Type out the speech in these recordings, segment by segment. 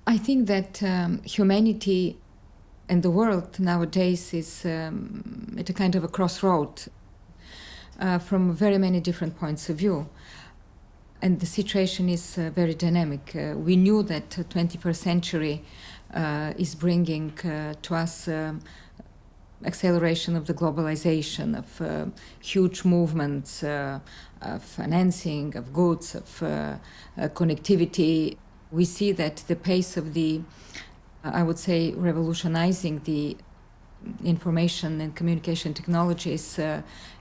I think that humanity and the world nowadays is at a kind of a crossroad from very many different points of view. And the situation is very dynamic. We knew that the 21st century is bringing to us acceleration of the globalization, of huge movements, of financing, of goods, of connectivity. We see that the pace of the, I would say, revolutionizing the information and communication technologies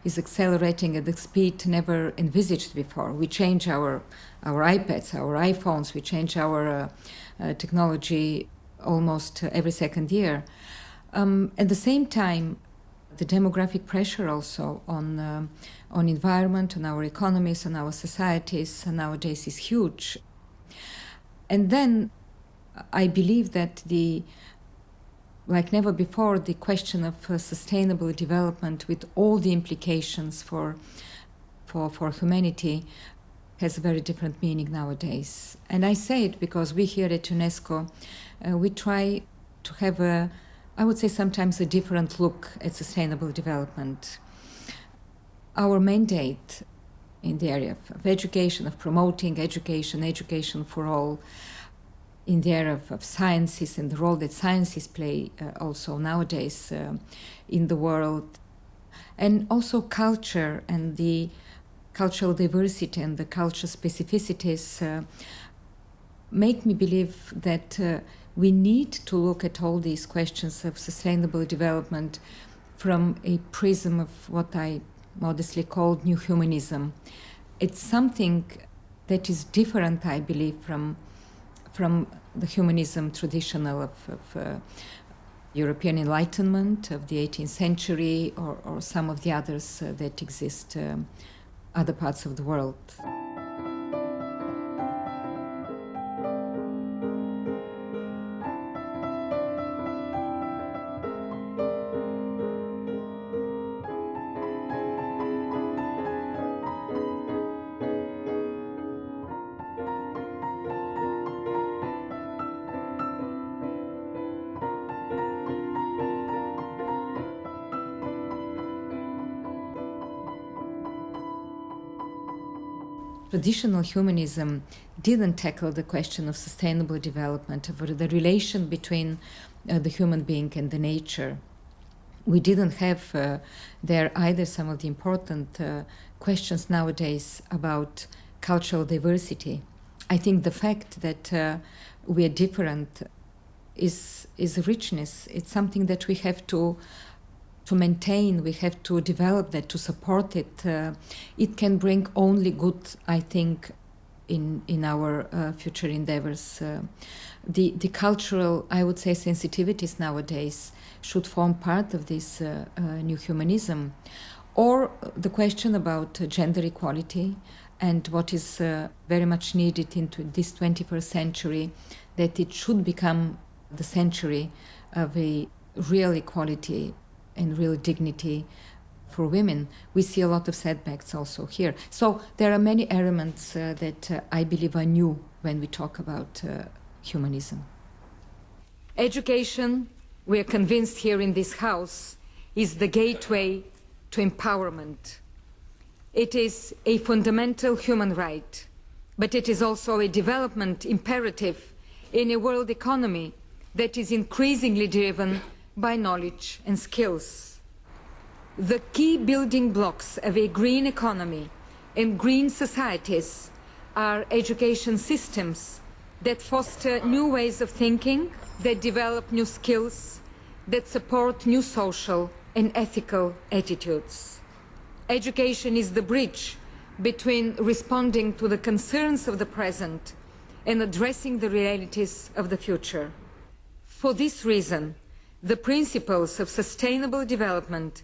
is accelerating at the speed never envisaged before. We change our iPads, our iPhones, we change our technology almost every second year. At the same time, the demographic pressure also on environment, on our economies, on our societies nowadays is huge. And then I believe that like never before, the question of sustainable development with all the implications for humanity has a very different meaning nowadays. And I say it because we here at UNESCO, we try to have I would say sometimes a different look at sustainable development. Our mandate in the area of education, of promoting education for all, in the area of sciences and the role that sciences play also nowadays in the world, and also culture and the cultural diversity and the cultural specificities make me believe that we need to look at all these questions of sustainable development from a prism of what I modestly called New Humanism. It's something that is different, I believe, from the humanism traditional of European Enlightenment of the 18th century or some of the others that exist other parts of the world. Traditional humanism didn't tackle the question of sustainable development, of the relation between the human being and the nature. We didn't have there either some of the important questions nowadays about cultural diversity. I think the fact that we are different is a richness. It's something that we have to maintain, we have to develop that, to support it. It can bring only good, I think, in our future endeavors. The cultural, I would say, sensitivities nowadays should form part of this new humanism. Or the question about gender equality and what is very much needed into this 21st century, that it should become the century of a real equality and real dignity for women. We see a lot of setbacks also here. So there are many elements that I believe are new when we talk about humanism. Education, we are convinced here in this house, is the gateway to empowerment. It is a fundamental human right, but it is also a development imperative in a world economy that is increasingly driven by knowledge and skills. The key building blocks of a green economy and green societies are education systems that foster new ways of thinking, that develop new skills, that support new social and ethical attitudes. Education is the bridge between responding to the concerns of the present and addressing the realities of the future. For this reason, the principles of sustainable development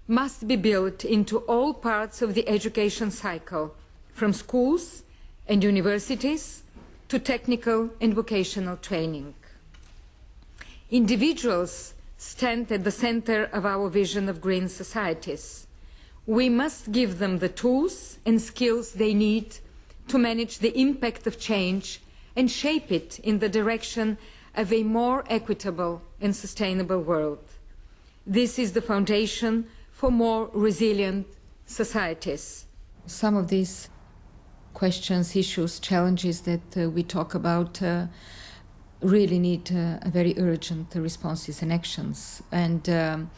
must be built into all parts of the education cycle, from schools and universities to technical and vocational training. Individuals stand at the center of our vision of green societies. We must give them the tools and skills they need to manage the impact of change and shape it in the direction of a more equitable and sustainable world. This is the foundation for more resilient societies. Some of these questions, issues, challenges that we talk about really need very urgent responses and actions. And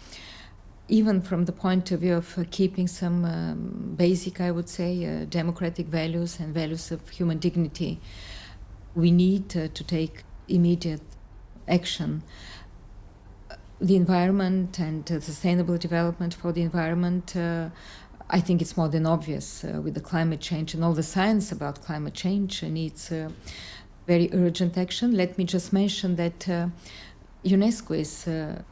even from the point of view of keeping some basic, I would say, democratic values and values of human dignity, we need to take immediate action. The environment and sustainable development for the environment, I think it's more than obvious with the climate change and all the science about climate change needs very urgent action. Let me just mention that UNESCO is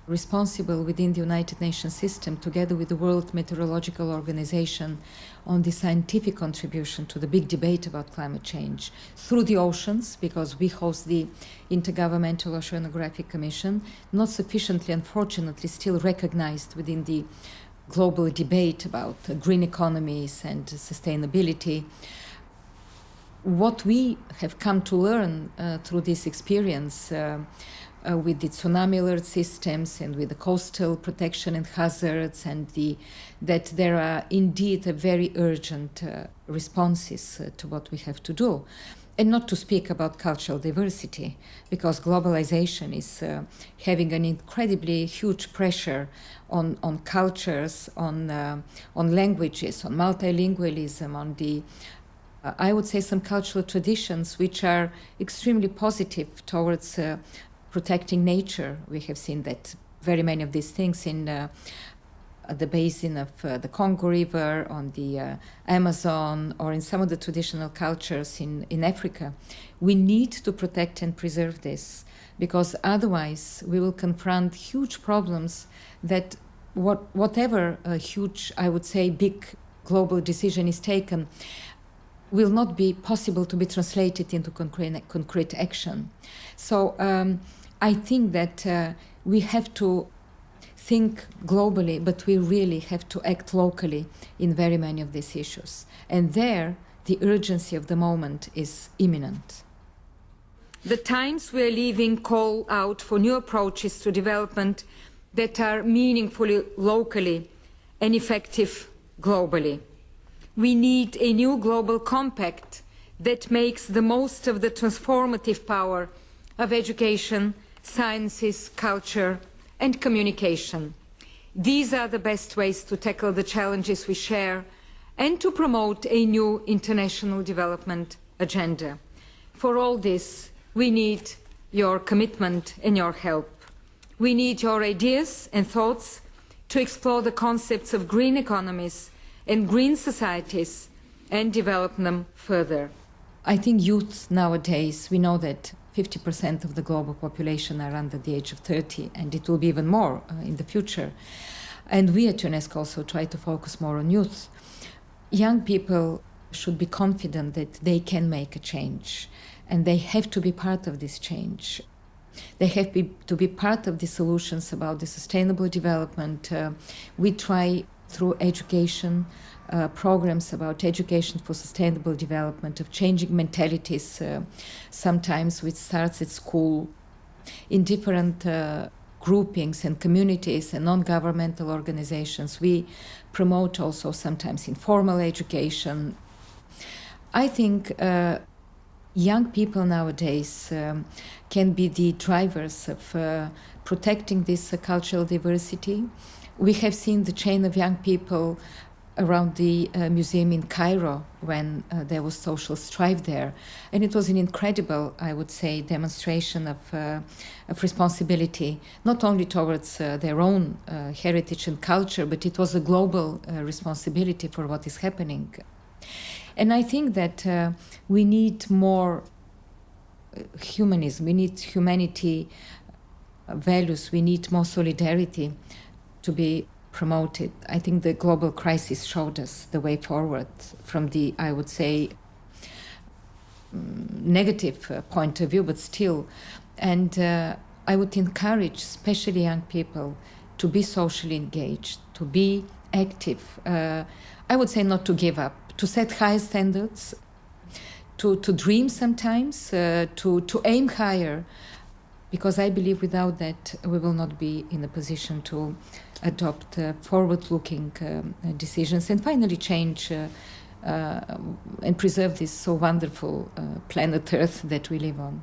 responsible within the United Nations system, together with the World Meteorological Organization, on the scientific contribution to the big debate about climate change through the oceans, because we host the Intergovernmental Oceanographic Commission, not sufficiently, unfortunately, still recognized within the global debate about green economies and sustainability. What we have come to learn through this experience with the tsunami alert systems and with the coastal protection and hazards, and that there are indeed a very urgent responses to what we have to do. And not to speak about cultural diversity, because globalization is having an incredibly huge pressure on cultures, on languages, on multilingualism, on the I would say some cultural traditions which are extremely positive towards protecting nature. We have seen that very many of these things in the basin of the Congo River, on the Amazon, or in some of the traditional cultures in Africa. We need to protect and preserve this, because otherwise we will confront huge problems that whatever huge, I would say, big global decision is taken, will not be possible to be translated into concrete action. So I think that we have to think globally, but we really have to act locally in very many of these issues. And there, the urgency of the moment is imminent. The times we are living call out for new approaches to development that are meaningfully locally and effective globally. We need a new global compact that makes the most of the transformative power of education, sciences, culture, and communication. These are the best ways to tackle the challenges we share and to promote a new international development agenda. For all this, we need your commitment and your help. We need your ideas and thoughts to explore the concepts of green economies and green societies and develop them further. I think youth nowadays, we know that 50% of the global population are under the age of 30, and it will be even more in the future. And we at UNESCO also try to focus more on youth. Young people should be confident that they can make a change, and they have to be part of this change. They have to be part of the solutions about the sustainable development. We try through education, programs about education for sustainable development, of changing mentalities, sometimes which starts at school, in different groupings and communities and non-governmental organizations. We promote also sometimes informal education. I think young people nowadays can be the drivers of protecting this cultural diversity. We have seen the chain of young people around the museum in Cairo when there was social strife there. And it was an incredible, I would say, demonstration of responsibility, not only towards their own heritage and culture, but it was a global responsibility for what is happening. And I think that we need more humanism, we need humanity values, we need more solidarity to be promoted. I think the global crisis showed us the way forward from the, I would say, negative point of view, but still. And I would encourage especially young people to be socially engaged, to be active. I would say not to give up, to set high standards, dream sometimes, to aim higher, because I believe without that we will not be in a position to adopt forward-looking decisions and finally change and preserve this so wonderful planet Earth that we live on.